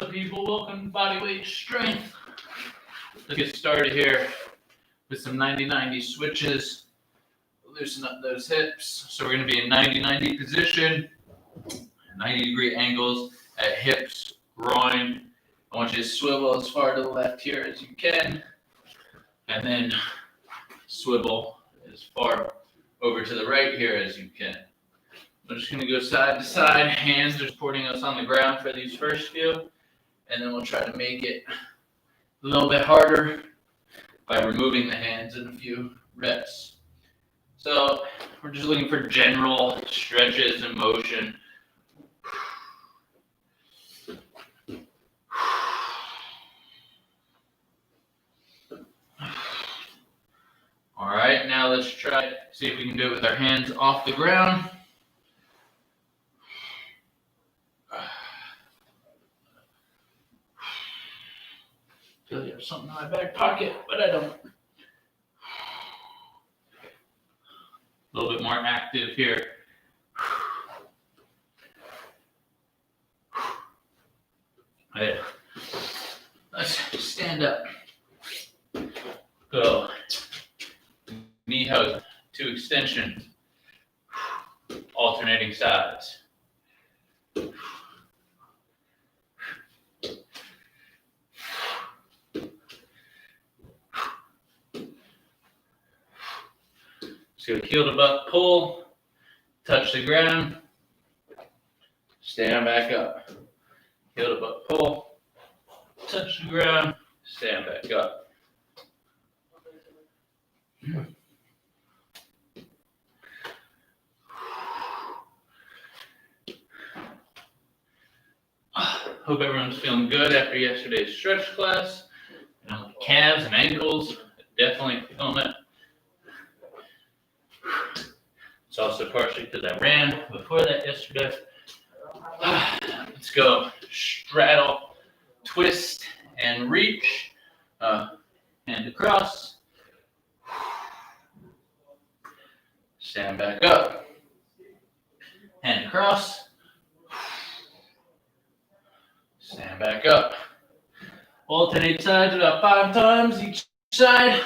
up, people? Welcome to Bodyweight Strength. Let's get started here with some 90-90 switches. Loosen up those hips. So we're going to be in 90-90 position, 90-degree angles at hips, groin. I want you to swivel as far to the left here as you can, and then swivel as far over to the right here as you can. I'm just going to go side to side. Hands are supporting us on the ground for these first few, and then we'll try to make it a little bit harder by removing the hands in a few reps. So we're just looking for general stretches and motion. All right, now let's try, see if we can do it with our hands off the ground. I feel like I have something in my back pocket, but I don't. A little bit more active here. Right. Let's stand up. Go. Knee hug to extension. Alternating sides. So heel to butt pull, touch the ground, stand back up. Heel to butt pull, touch the ground, stand back up. Hope everyone's feeling good after yesterday's stretch class. Calves and ankles, definitely feeling it. It's also partially because I ran before that yesterday. Let's go. Straddle, twist, and reach. Hand across. Stand back up. Hand across. Stand back up. Alternate sides about 5 times each side.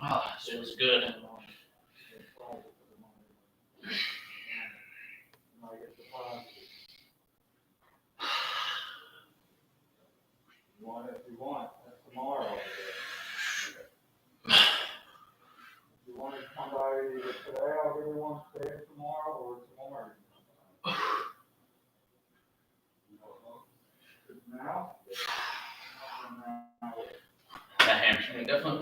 Oh, this feels good. If you want, that's tomorrow. If you want to come by either today, I'll give you one today, tomorrow, or tomorrow. Now? That hamstring definitely a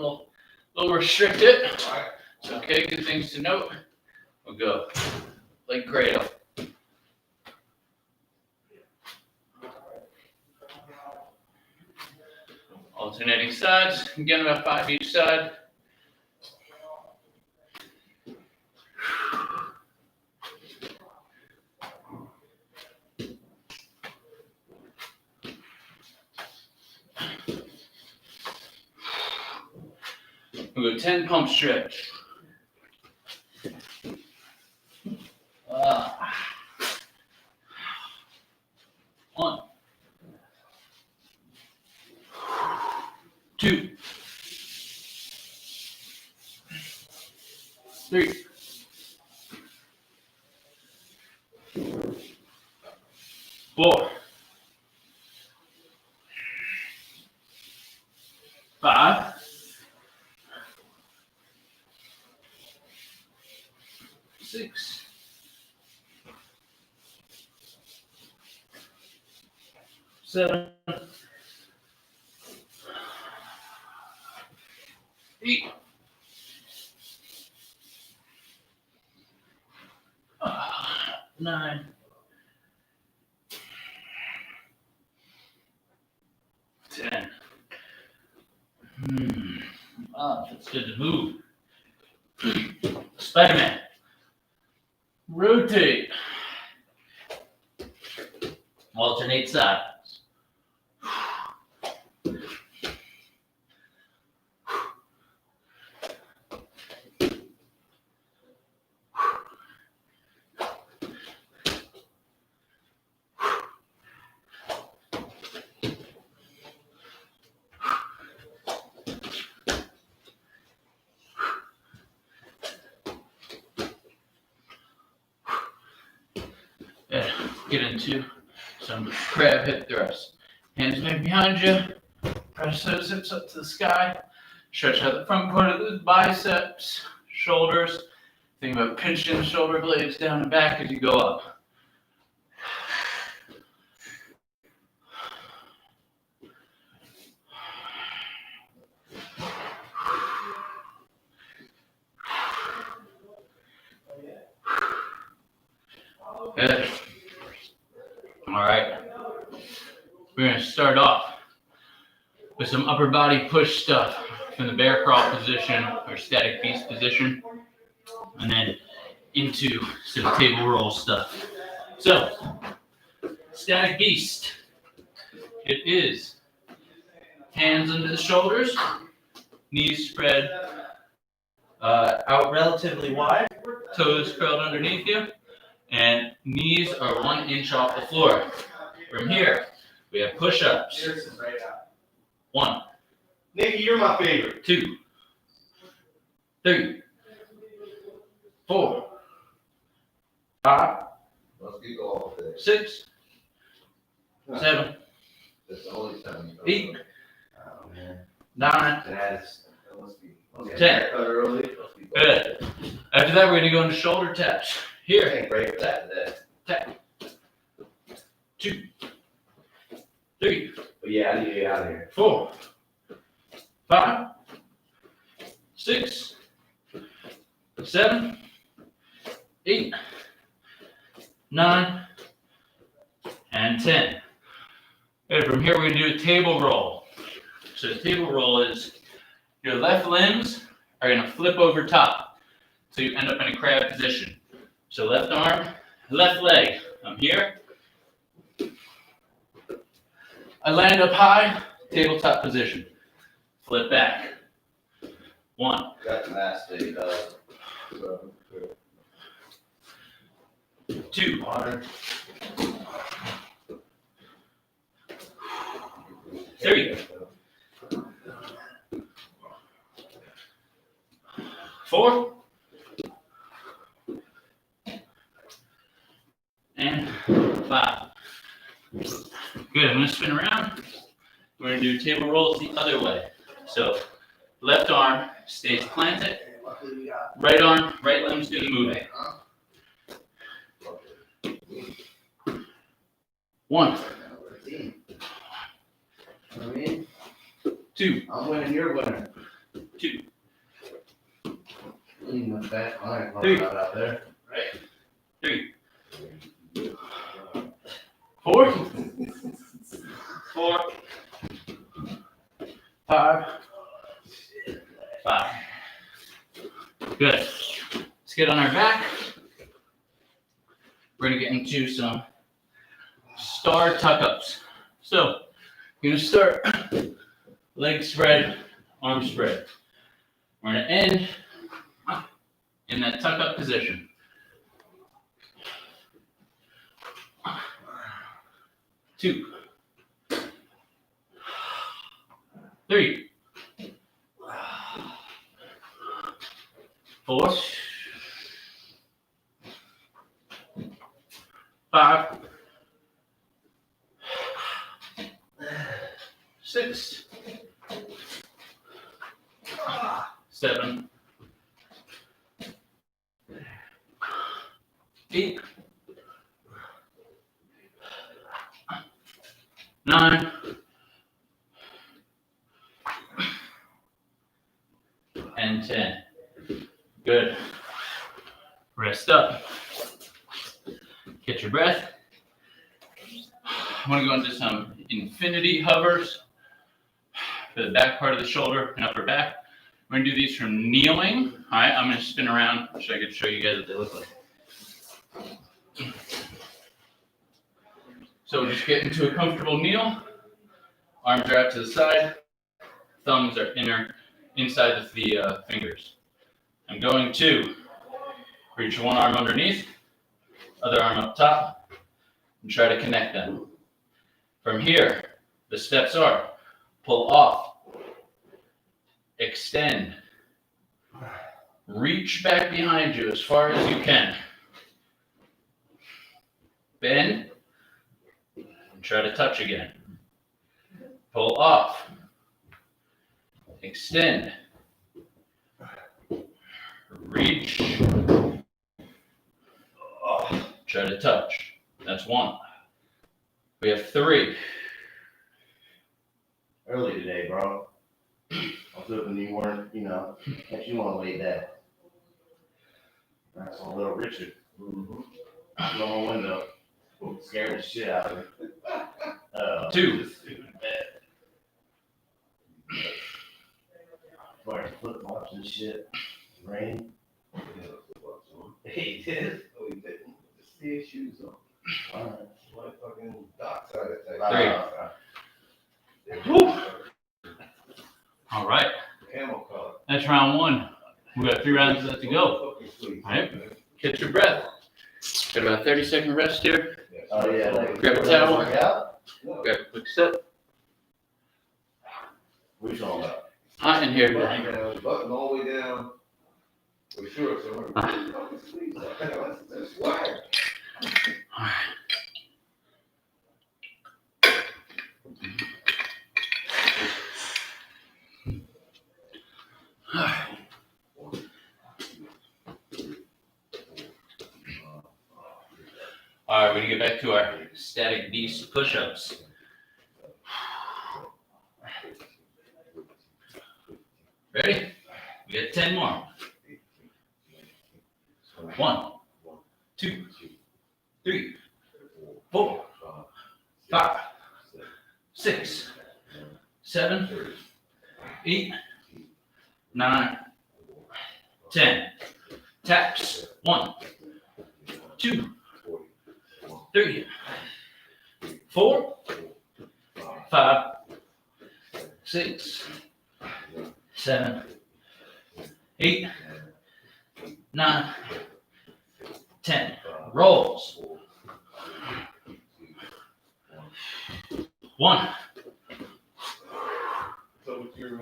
little restricted. It's okay, good things to note. We'll go leg cradle. Alternating sides, again about 5 each side. We'll go 10 pump stretch. 1, 2, 3, 4, 5, 6, 7, 8, 9, 10. It's good to move. Spider-Man. Rotate. Alternate sides. get into some crab hip thrusts. Hands maybe behind you. Press those hips up to the sky. Stretch out the front part of the biceps, shoulders. Think about pinching the shoulder blades down and back as you go up. Good. All right. We're going to start off with some upper body push stuff from the bear crawl position or static beast position, and then into some table roll stuff. So, static beast. It is hands under the shoulders, knees spread out relatively wide, toes curled underneath you, and knees are 1 inch off the floor. From here, we have push-ups. 1. Nikki, you're my favorite. 2, 3, 4, 5, Let's get going with this. 6, 7, That's only 7. 8, Oh, man. 9, Let's get 10. early. Good. After that, we're going to go into shoulder taps. Here, Can't break that today. tap. 2, 3, But yeah, I need to get out of here. 4, 5, 6, 7, 8, 9, and 10. Okay, from here we're going to do a table roll. So the table roll is your left limbs are going to flip over top. So you end up in a crab position. So left arm, left leg. I'm here. I land up high, tabletop position. Flip back. 1, Got the last day, 2, Water. 3, 4, and 5. Good, I'm going to spin around. We're going to do table rolls the other way. So left arm stays planted. Right arm, right limb's going to move. 1, I mean, 2, I'm winning, you're winning. 2, With that, all right, Three. out there. 3, 4, 4, 5, 5. Good. Let's get on our back. We're going to get into some star tuck-ups. So, you're going to start leg spread, arm spread. We're going to end in that tuck-up position. 2, 3, 4, 5, 6, 7, 8, 9, and 10. Good. Rest up. Catch your breath. I want to go into some infinity hovers for the back part of the shoulder and upper back. We're going to do these from kneeling. All right, I'm going to spin around so I can show you guys what they look like. So just get into a comfortable kneel. Arms are out to the side. Thumbs are inside of the fingers. I'm going to reach one arm underneath, other arm up top, and try to connect them. From here, the steps are pull off, extend, reach back behind you as far as you can, bend, try to touch again. Pull off. Extend. Reach. Try to touch. That's 1. We have 3. Early today, bro. I was hoping you weren't, that you want to lay that. That's a little Richard. Out on my window. Scared the shit out of me. 2. Wearing flip-flops and shit. Rain. He did. Oh, he didn't. Just see his shoes on. Alright. Like fucking dockside attack. 3. Woo. All right. Camel color. That's round 1. We got 3 rounds left to go. All right. Catch your breath. Got about a 30-second rest here. Oh, yeah. Like, Grab a towel. work out? Grab a quick sip. What you talking about? Hot in here Button today. down, button all the way down. For sure, so I'm fucking squeeze that. That's wire. All right, we're gonna get back to our static beast push-ups. Ready? We got 10 more. 1, 2, 3, 4, 5, 6, 7, 8, 9, 10. Taps. 1, 2, 3, 4, 5, 6, 7, 8, 9, 10. Rolls. 1, So with your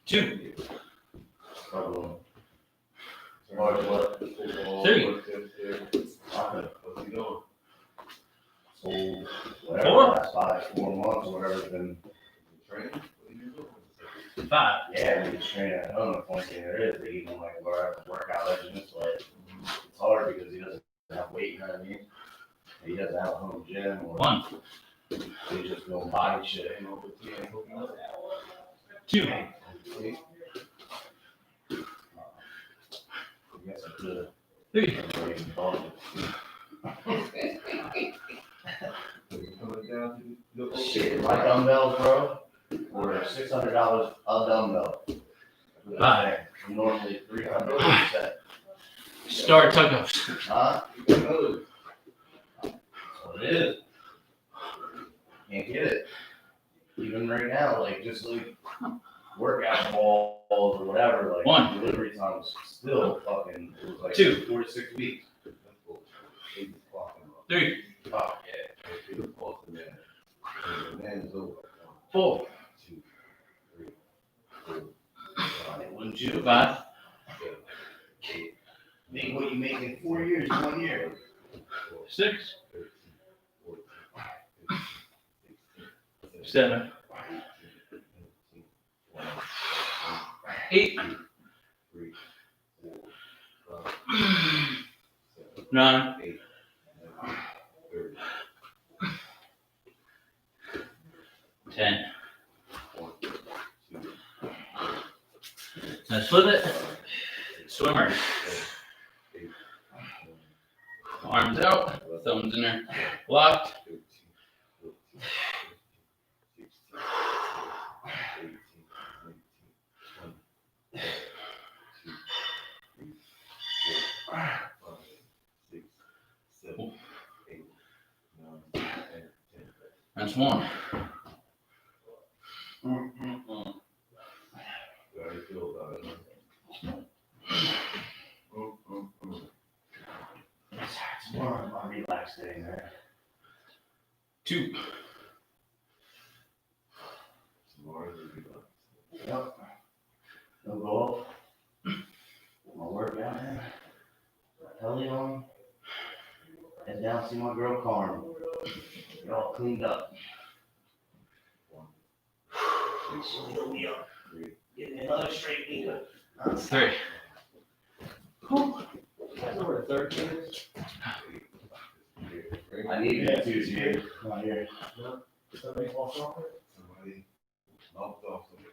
2, What? football, Three. what's he doing? So, whatever, Four. last 4 months or whatever, it's been, Training? What are you doing? 5. yeah, we just train at home. The only thing there is, they even like workout regimens, but it's hard because he doesn't have weight, you know what I mean? He doesn't have a home gym or 1, he's just doing body shit. 2, I guess I could 3, have called Coming down to the shit. My dumbbells, bro, were $600 a dumbbell. Five. Normally 300 a set. start tuck-ups. Huh? That's what it is. Can't get it. Even right now, like just like workout balls or whatever, like 1, delivery time was still fucking, it was like 2, 4 to 6 weeks. 3, Oh, 4, wouldn't you? 5, Make what you make in 4 years, 1 year. 6, 7, 8, 9, 10. Let's flip it. Swimmer. Arms out, thumbs in there. Locked. That's 1. It's more of a relaxed day, man. 2, Yep. No golf. My workout, man. Telly on. Head down, see my girl Carmen. Get all cleaned up. He'll be up. Getting another straight knee. 3. You guys know where the third kid is? I need that too, here. Not here. Somebody walked off it? Somebody knocked off of it.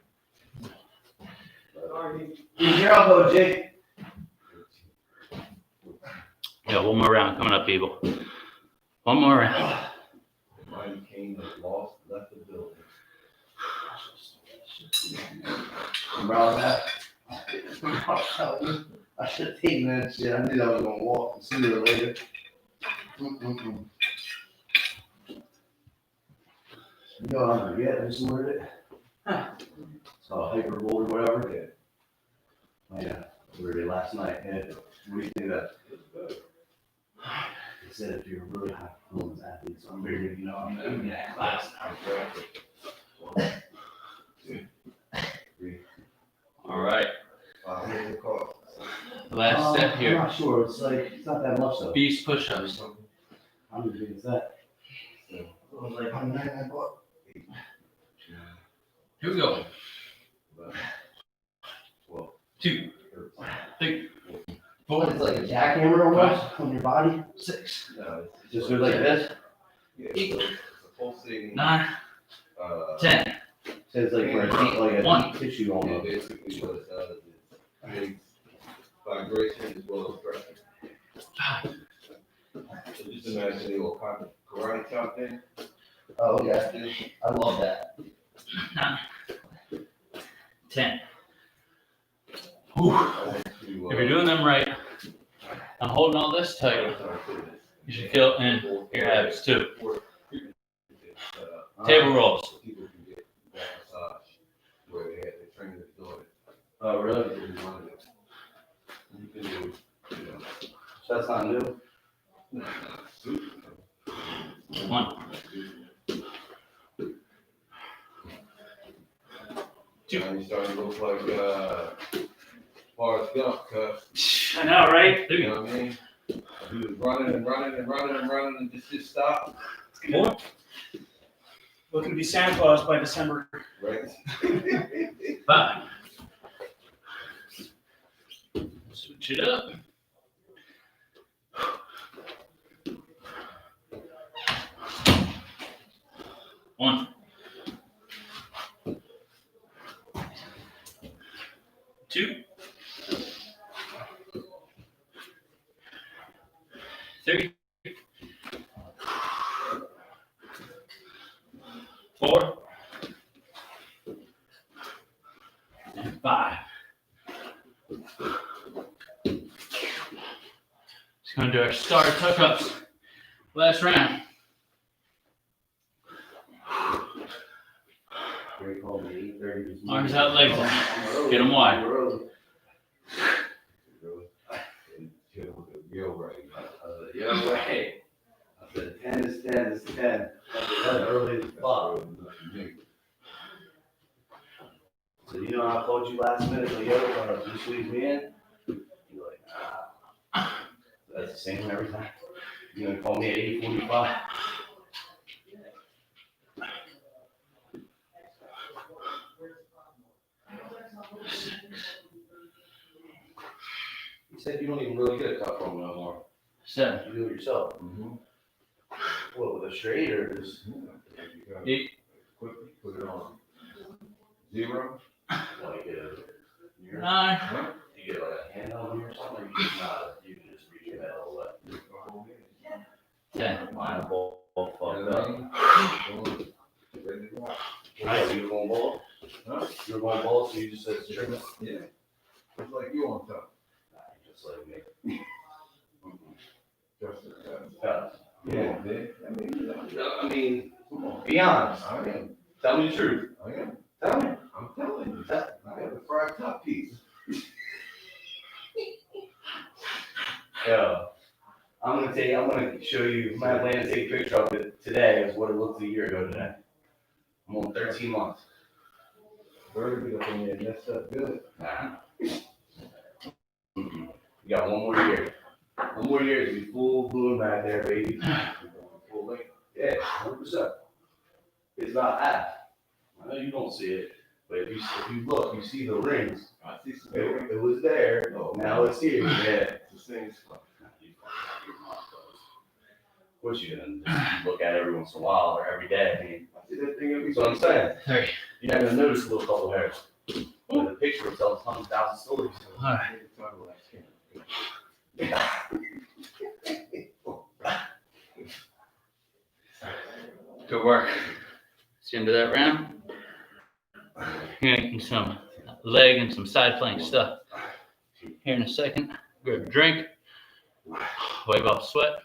Here's your elbow, Jake. Yeah, one more round coming up, people. One more round. Mine came and lost, left the building. Bro, that. I should have taken that shit. I knew I was gonna walk sooner or later. You know what I'm forgetting? I just ordered it. It's called Hyperboard or whatever. Yeah. Ordered it last night. Yeah. What do you think of that? They said if you're a really high performance athlete, so I'm figuring, you know, I'm in that class now. All right. Here's the call. Last step I'm here. not sure. It's like, it's not that much though. Beast push-ups. I'm gonna think it's that. So, I was like, $199. Here we go. but, 2, 3, 4, What, it's like a jackhammer almost on your body? 6, no, it's Just go like this? Yeah, so it's a pulsating, 9, 10. Says like for a deep, like a One. deep tissue yeah, almost. basically what it does is it creates vibration as well as pressure. So just imagine a little karate chop in. Oh, okay. I love that. 9, 10. Whew. If you're doing them right, I'm holding all this tight. You should feel it in your abs too. Table rolls. People can get that massage where they had the trainers doing it. Oh, really? You can do, you know, So that's not new? super. 1, 2. Now you starting to look like Forrest Gump, cuz. I know, right? You know what I mean? He was running and running and running and running and just stopped. 4, Looking to be Santa Claus by December. Right? 5. Switch it up. 1, 2, 3, 4, and 5. Just gonna do our star tuck-ups. Last round. Arms out, legs out. Get them wide. Yo, right. Yo, right. I said 10 is 10 is 10. That's early as fuck. So you know how I told you last minute, like, yo, you squeeze me in? You're like, ah. That's the same every time. You're gonna call me at 8:45? You said you don't even really get a cup from no more. 7, You do it yourself. Mm-hmm. What, with a straight or just? 8, Quickly put it on. 0. Like a, 9, you get like a handheld here or something, or you just not, you can just reach your head all the way. 10. Mine both fucked up. Ready to rock. Right, you were going bowl? Huh? You were going bowl, so you just said string it? Yeah. It's like you on top. Just like me. Just like that. Yeah. Yeah, man. I mean, you know, No, I mean, come on. be honest. I am. Tell me the truth. I am. Tell me. I'm telling you. I got a fried top piece. Yeah. I'm gonna show you, my plan to take a picture of it today of what it looked a year ago today. I'm on 13 months. Bird get up in there and messed up good. Nah. You got one more year. One more year to be full bloom back there, baby. Full length. Yeah, 100%. It's not half. I know you don't see it, but if you look, you see the rings. I see some. It was there. Oh, Now it's here. Yeah. It's the same stuff. Of course you're gonna just look at it every once in a while or every day. I mean, I see that thing every that's what I'm saying. 3. You're not gonna notice a little couple hairs. But the picture tells 100,000 stories. All right. Good work. It's the end of that round. You're gonna get some leg and some side plank stuff. Here in a second, grab a drink, wipe off sweat.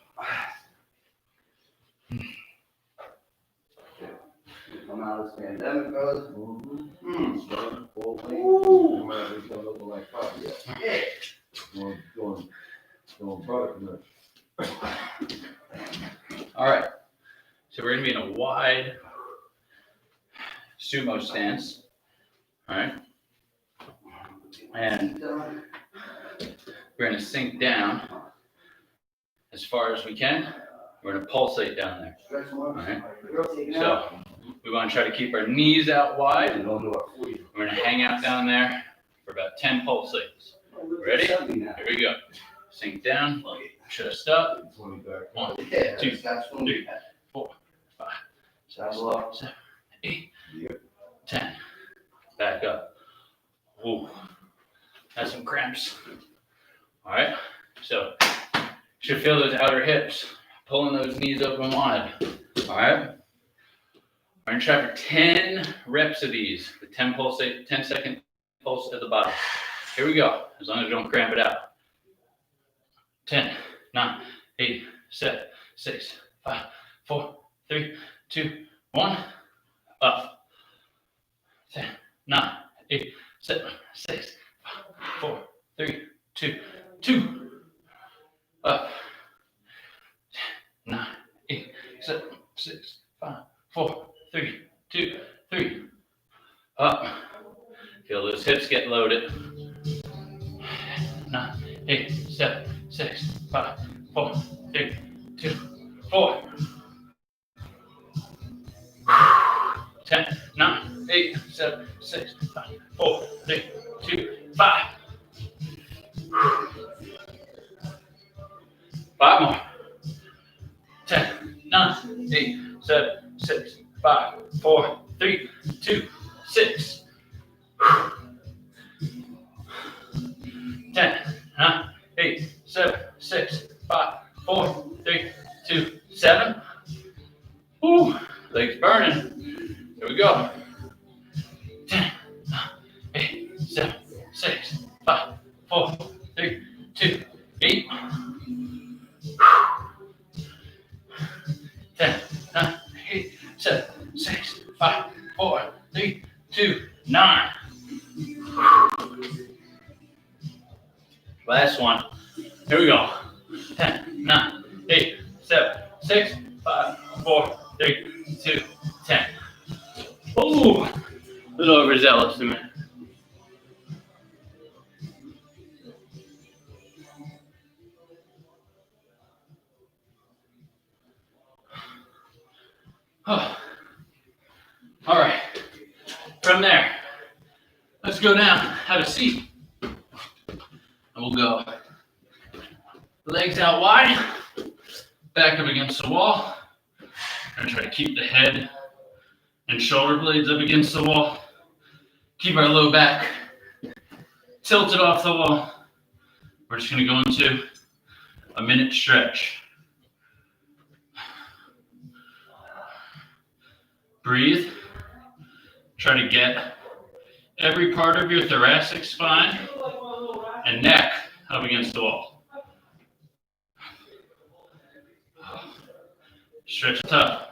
Come out of this pandemic, fellas. Like coffee. Yeah. Going product. All right. So we're gonna be in a wide sumo stance. All right. And we're gonna sink down as far as we can. We're gonna pulsate down there. All right. So we want to try to keep our knees out wide. We're gonna hang out down there for about 10 pulsates. Ready? Here we go. Sink down, chest up. 1, 2, 3, 4, 5, 6, 7, 8, 10. Back up. Ooh, that's some cramps. All right, so should feel those outer hips, pulling those knees open wide. All right, we're gonna try for 10 reps of these. The 10 pulsate, 10-second pulse at the bottom. Here we go. As long as you don't cramp it out. 10, 9, 8, 7, 6, 5, 4, 3, 2, 1. Up. 10, 9, 8, 7, 6, 5, 4, 3, 2, 2. Up. 10, 9, 8, 7, 6, 5, 4, 3, 2, 3. Up. Feel those hips get loaded. 9, 8, 7, 6, 5, 4, 3, 2, 4. 10, 9, 8, 7, 6, 5, 4, 3, 2, 5. 5 more. 10, 9, 8, 7, 6, 5, 4, 3, 2, 6. 10, 9, 8, 7, 6, 5, 4, 3, 2, 7. Woo, legs burning. Here we go. 10, 9, 8, 7, 6, 5, 4, 3, 2, 8. 10, 9, 8, 7, 6, 5, 4, 3, 2, 9. Last one. Here we go. 10, 9, 8, 7, 6, 5, 4, 3, 2, 10. Ooh, a little overzealous to me. Oh. All right. From there, let's go down, have a seat. And we'll go legs out wide, back up against the wall. And try to keep the head and shoulder blades up against the wall. Keep our low back tilted off the wall. We're just going to go into a minute stretch. Breathe. Try to get every part of your thoracic spine and neck up against the wall. Stretch tough,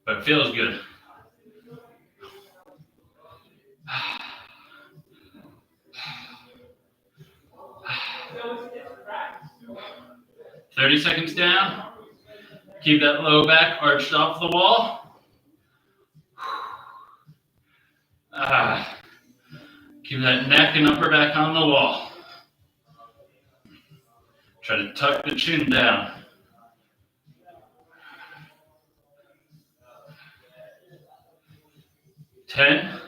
but it feels good. 30 seconds down. Keep that low back arched off the wall. Keep that neck and upper back on the wall. Try to tuck the chin down. 10,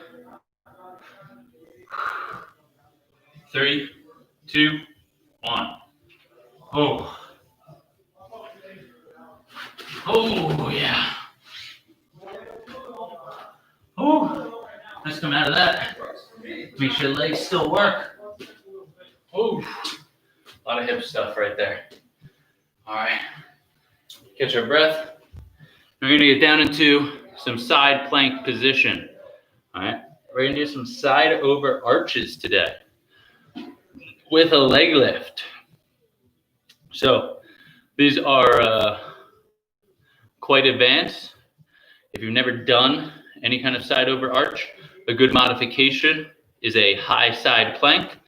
3, 2, 1. Oh. Oh, yeah. Oh, let's come out of that. Make sure the legs still work. Oh, a lot of hip stuff right there. All right. Catch our breath. We're going to get down into some side plank position. All right. We're going to do some side over arches today with a leg lift. So these are quite advanced. If you've never done any kind of side over arch, a good modification is a high side plank.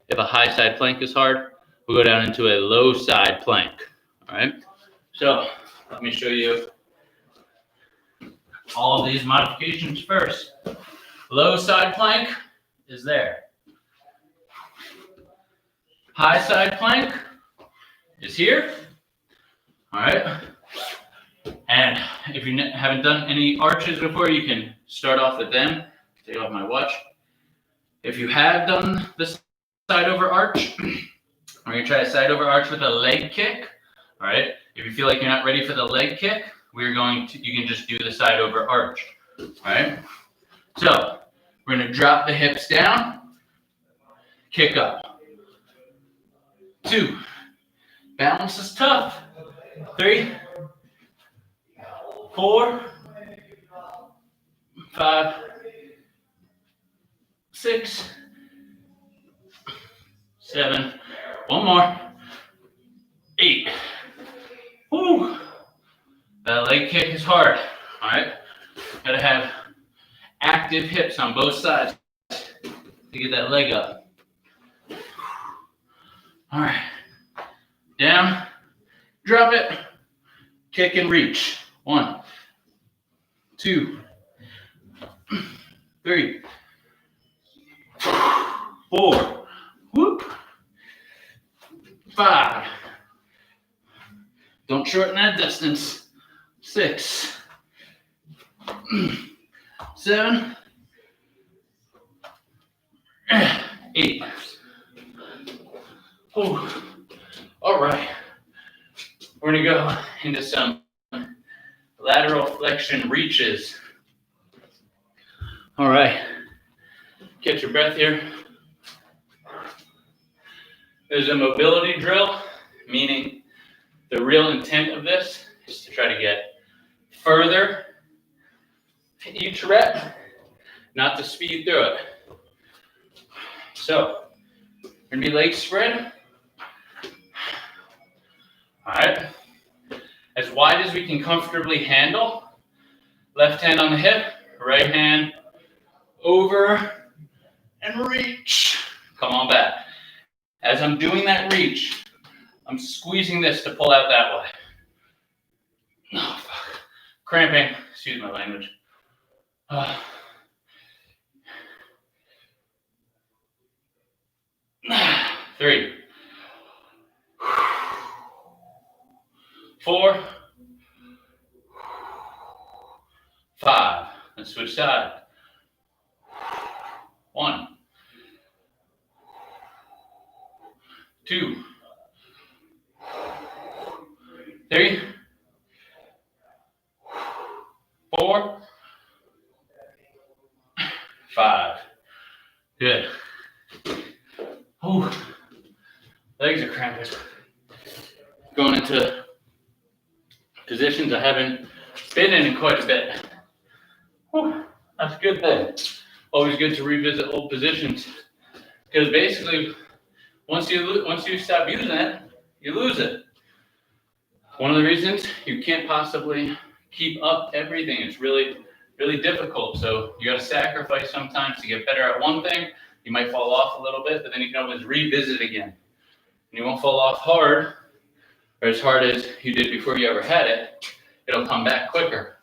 If a high side plank is hard, we'll go down into a low side plank. All right. So let me show you all of these modifications first. Low side plank is there. High side plank is here. All right. And if you haven't done any arches before, you can start off with them. Take off my watch. If you have done this side over arch, we're going to try a side over arch with a leg kick. All right. If you feel like you're not ready for the leg kick, you can just do the side over arch. All right. So we're going to drop the hips down, kick up. 2. Balance is tough. 3, 4, 5, 6, 7. One more. 8. Woo. That leg kick is hard. All right. Gotta have active hips on both sides to get that leg up. All right. Down. Drop it. Kick and reach. 1, 2, 3, 4. Whoop. 5. Don't shorten that distance. 6, 7, 8. Ooh. All right. We're going to go into some lateral flexion reaches. All right. Catch your breath here. There's a mobility drill, meaning the real intent of this is to try to get further each rep, not to speed through it. So, we're going to be leg spread. All right. As wide as we can comfortably handle. Left hand on the hip, right hand over and reach. Come on back. As I'm doing that reach, I'm squeezing this to pull out that way. Oh, fuck. Cramping. Excuse my language. 3, 4, 5. Let's switch sides. 1, 2, 3, 4, 5. Good. Ooh. Legs are cramping. Going into positions I haven't been in quite a bit. Whew, that's a good thing. Always good to revisit old positions, because basically, once you stop using it, you lose it. One of the reasons you can't possibly keep up everything. It's really, really difficult. So you got to sacrifice sometimes to get better at one thing. You might fall off a little bit, but then you can always revisit again. And you won't fall off hard, or as hard as you did before you ever had it. It'll come back quicker.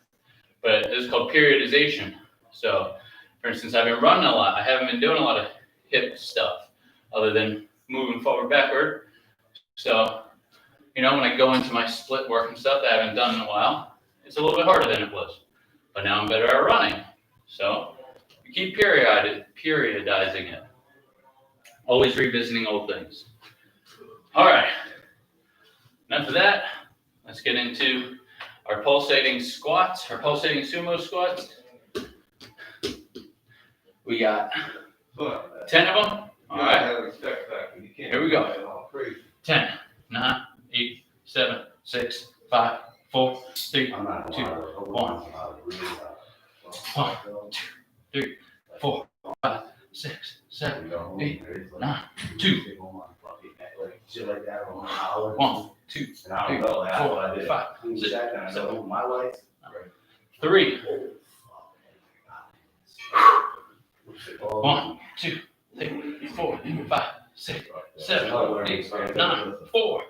But this is called periodization. So, for instance, I've been running a lot. I haven't been doing a lot of hip stuff other than moving forward, backward. So, when I go into my split work and stuff that I haven't done in a while, it's a little bit harder than it was. But now I'm better at running. So, You keep periodizing it. Always revisiting old things. All right. Enough of that. Let's get into our pulsating squats, our pulsating sumo squats. We got 10 of them. All right. Here we go. 10, 9, 8, 7, 6, 5, 4, 3, 2, 1. 1, 2, 3, 4, 5, 6, 7, 8, 9, 2. 1, 2, 3, 4, 5, 6, 7, 3. 1, 2, 3, 4, 5, 6, 7, 8, 9, 4.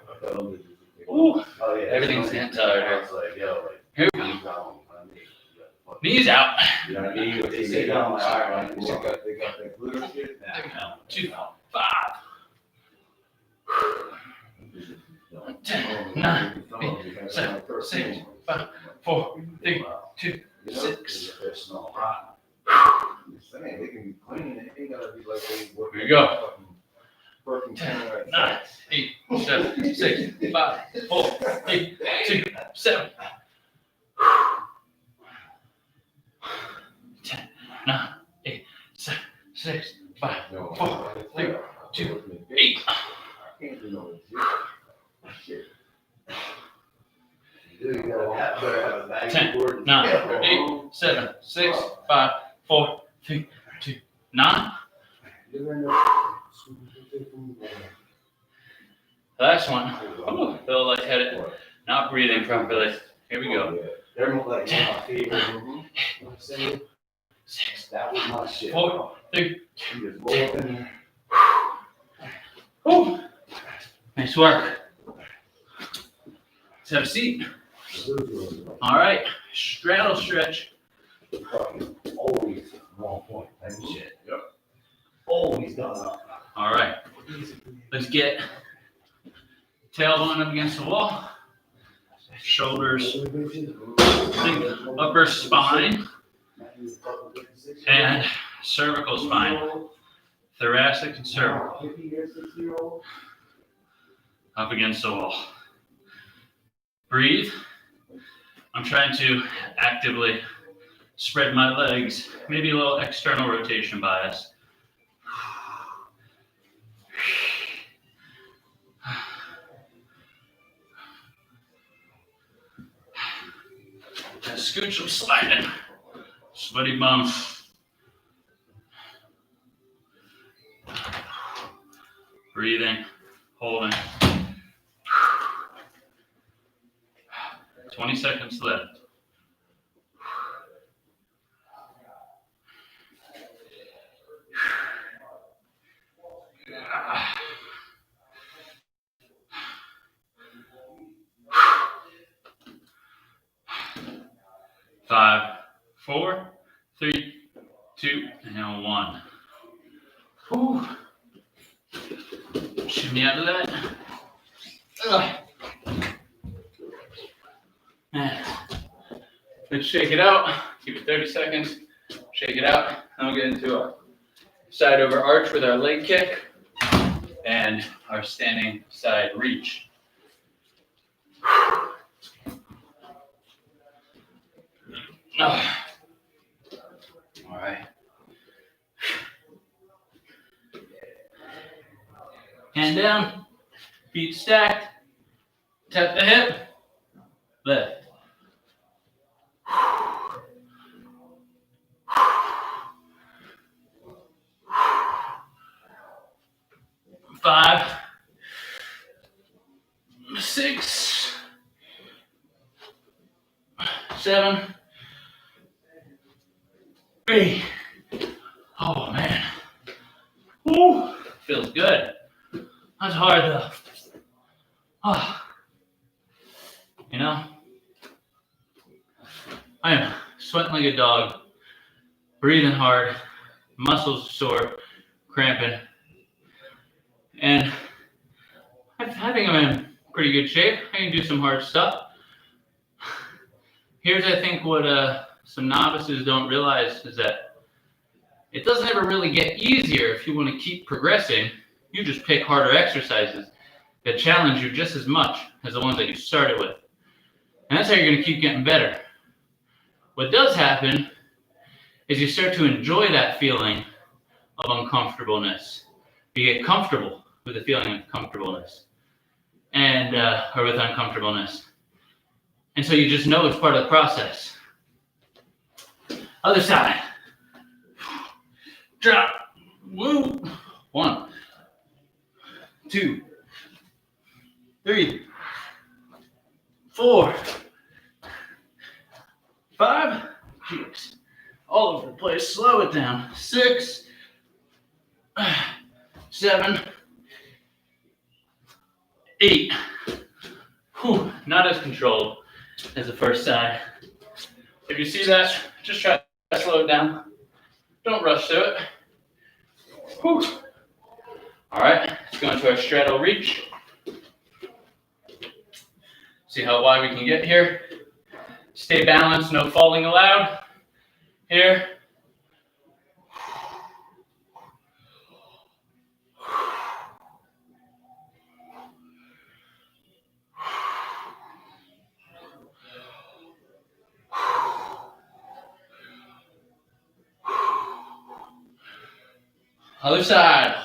Ooh, everything's getting tired here. Here we go. Knees out. You know what I mean? They say, no, all right, They got that glitter shit. 2, 5. 10, 9, 8, 7, 6, 5, 4, 3, 2, 6. Saying they can be clean. It ain't gotta be like they work. Here we go. Working 10, 9, 8, 7, 6, 5, 4, 3, 2, 7. 10, 9, 8, 7, 6, 5, 4, 3, 2, 8. I can't do no shit. 10, 9, 8, 7, 6, 5, 4, 3, 2, 9. Last one. Ooh, feel lightheaded. Not breathing properly. Here we go. They're like 10, my favorite. 6, That was my shit. 4, 3. You just roll up in there. Ooh. Nice work. Let's have a seat. All right. Straddle stretch. Fucking always wrong point. That shit. Yep. Always done up. All right. Let's get tailbone up against the wall. Shoulders, think upper spine, and cervical spine. Thoracic and cervical. Up against the wall. Breathe. I'm trying to actively spread my legs, maybe a little external rotation bias. Scooch them sliding. Sweaty bum. Breathing, holding. 20 seconds left. Five, 4, 3, 2, and 1. Whew. Shimmy out of that. And let's shake it out. Keep it 30 seconds. Shake it out. And we'll get into a side over arch with our leg kick and our standing side reach. All right. Hand down, feet stacked, tap the hip, lift. 5, 6, 7, 8. Oh man. Woo. Feels good. That's hard though. Oh. You know, I am sweating like a dog, breathing hard, muscles sore, cramping. And I think I'm in pretty good shape. I can do some hard stuff. Here's, I think, what some novices don't realize is that It doesn't ever really get easier if you want to keep progressing. You just pick harder exercises that challenge you just as much as the ones that you started with. And that's how you're going to keep getting better. What does happen is you start to enjoy that feeling of uncomfortableness. You get comfortable with the feeling of comfortableness and or with uncomfortableness. And so you just know it's part of the process. Other side. Drop. Woo. 1, 2, 3, 4, 5. Jeez. All over the place. Slow it down. 6, 7, 8. Whew, not as controlled as the first side. If you see that, just try to slow it down. Don't rush to it. Whew. All right, let's go into our straddle reach. See how wide we can get here. Stay balanced, no falling allowed. Here. Other side.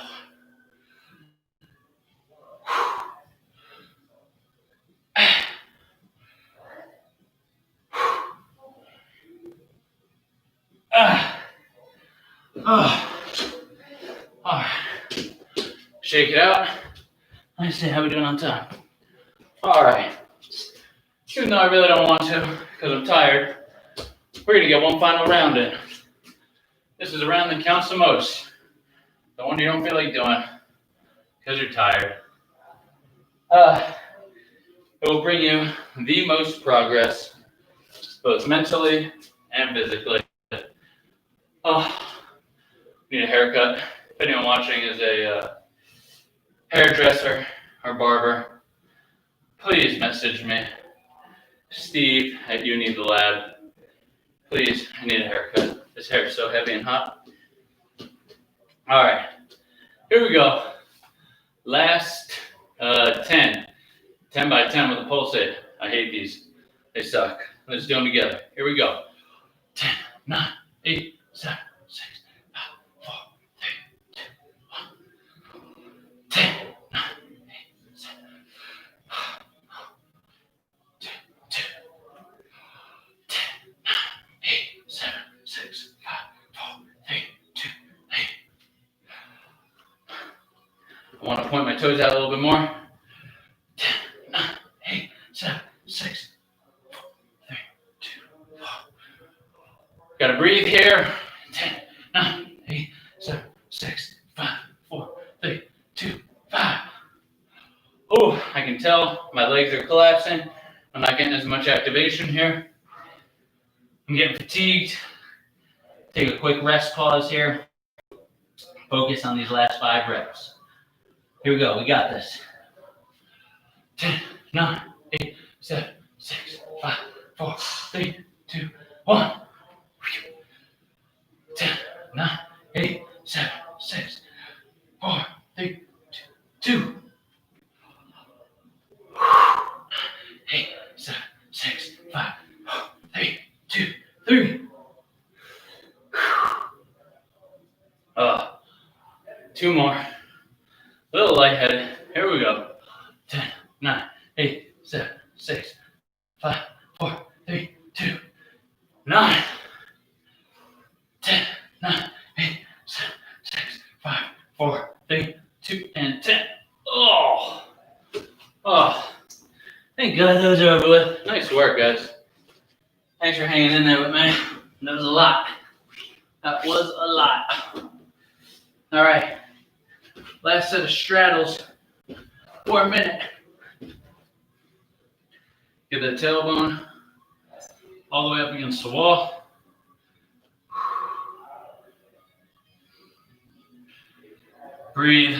All right. Shake it out. Let's see how we're doing on time. All right. Even though I really don't want to, because I'm tired, we're gonna get one final round in. This is a round that counts the most. The one you don't feel like doing, because you're tired. It will bring you the most progress, both mentally and physically. Need a haircut. If anyone watching is a hairdresser or barber, please message me. Steve at You Need the Lab. Please, I need a haircut. This hair is so heavy and hot. All right, here we go. Last 10. 10 by 10 with a pulsate. I hate these. They suck. Let's do them together. Here we go. 10, 9, 8, 7, 6, 5, 4, 3, 2, 1. 10, 9, 8, 7, 2, 2. 10, 9, 8, 7, 6, 5, 4, 3, 2, 8. I want to point my toes out a little bit more. 10, 9, 8, 7, 6, 4, 3, 2, 4. Gotta breathe here. 10, 9, 8, 7, 6, 5, 4, 3, 2, 5. Oh, I can tell my legs are collapsing. I'm not getting as much activation here. I'm getting fatigued. Take a quick rest pause here. Focus on these last 5 reps. Here we go. We got this. 10, 9, 8, 7, 6, 5, 4, 3, 2, 1. 10, 9, 8, 7, 6, 4, 3, 2, 8, 7, 6, 5, 4, 3, 2, 3. 2 more. A little lightheaded. Here we go. 10, 9, 8, 7, 6, 5, 4, 3, 2, 9. 10, 9, 8, 7, 6, 5, 4, 3, 2, and 10. Oh. Thank God those are over with. Nice work, guys. Thanks for hanging in there with me. That was a lot. That was a lot. All right. Last set of straddles for a minute. Get the tailbone all the way up against the wall. Breathe.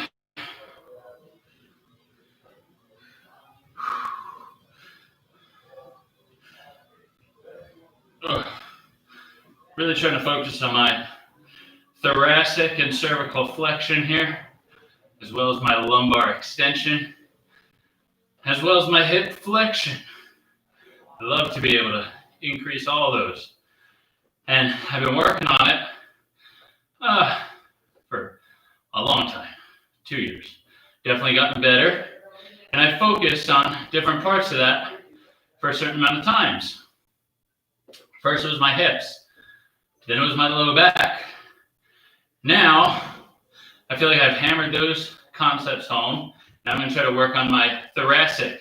Really trying to focus on my thoracic and cervical flexion here, as well as my lumbar extension, as well as my hip flexion. I love to be able to increase all those. And I've been working on it for a long time, 2 years. Definitely gotten better. And I focused on different parts of that for a certain amount of times. First it was my hips, then it was my lower back. Now, I feel like I've hammered those concepts home. Now I'm going to try to work on my thoracic,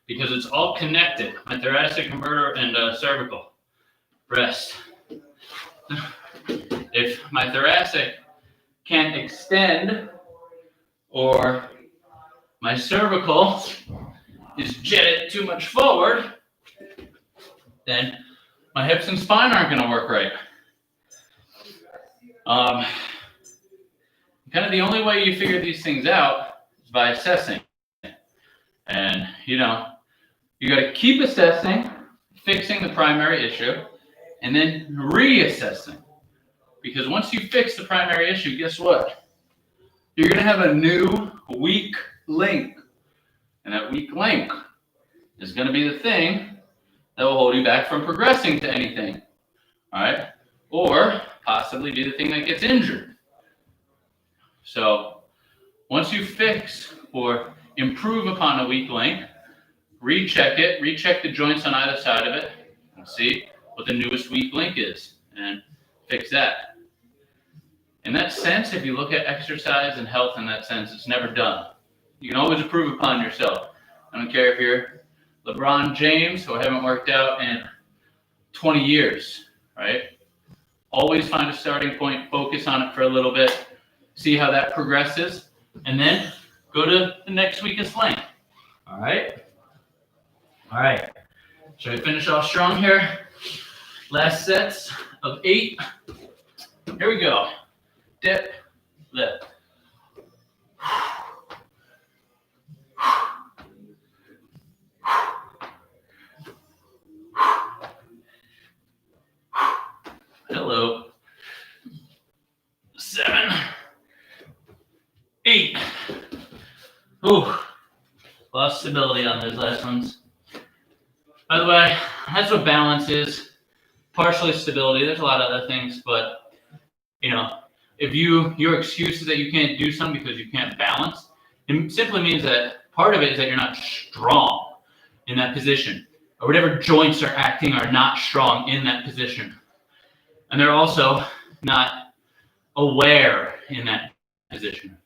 because it's all connected. My thoracic, converter, and cervical. Rest. If my thoracic can't extend, or my cervical is jetted too much forward, then my hips and spine aren't going to work right. Kind of the only way you figure these things out is by assessing. And, you got to keep assessing, fixing the primary issue, and then reassessing. Because once you fix the primary issue, guess what? You're going to have a new weak link. And that weak link is going to be the thing that will hold you back from progressing to anything. All right? Or possibly be the thing that gets injured. So once you fix or improve upon a weak link, recheck it, recheck the joints on either side of it, and see what the newest weak link is, and fix that. In that sense, if you look at exercise and health in that sense, it's never done. You can always improve upon yourself. I don't care if you're LeBron James, who haven't worked out in 20 years, right? Always find a starting point, focus on it for a little bit, see how that progresses, and then go to the next weakest link. All right? All right. Should we finish off strong here? Last sets of 8. Here we go. Dip, lift. Hello. 7, 8. Ooh, lost stability on those last ones. By the way, that's what balance is. Partially stability. There's a lot of other things, but if your excuse is that you can't do something because you can't balance, it simply means that part of it is that you're not strong in that position, or whatever joints are not strong in that position, and they're also not aware in that position.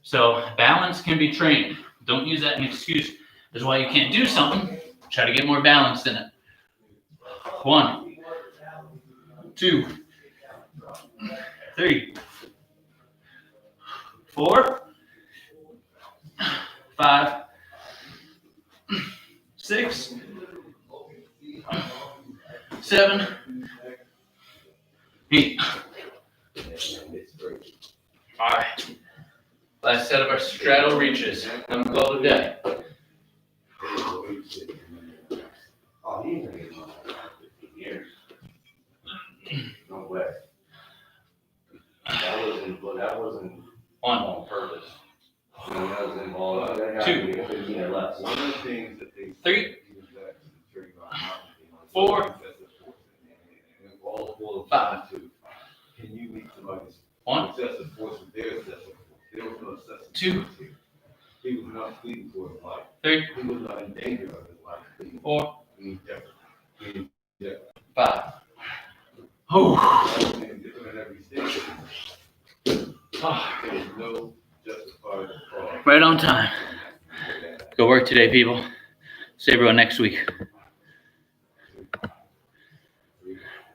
So balance can be trained. Don't use that as an excuse as why you can't do something. Try to get more balanced in it. 1, 2, 3, 4, 5, 6, 7, 8. All right. Last set of our straddle reaches. I'm going to call it a day. Oh, he ain't gonna get one in years. No way. That wasn't 1, on purpose. That was involved. 2, Less. One of the things that they 3, 4, 5. Can you meet somebody's 1, excessive force with their excessive force? There was no excessive 2, force here. He was not fleeing for his life. 3, He was not in danger of his life. 4, He definitely. 5. Oh. Different at every stage. There was no justified cause. Right on time. Go work today, people. See everyone next week.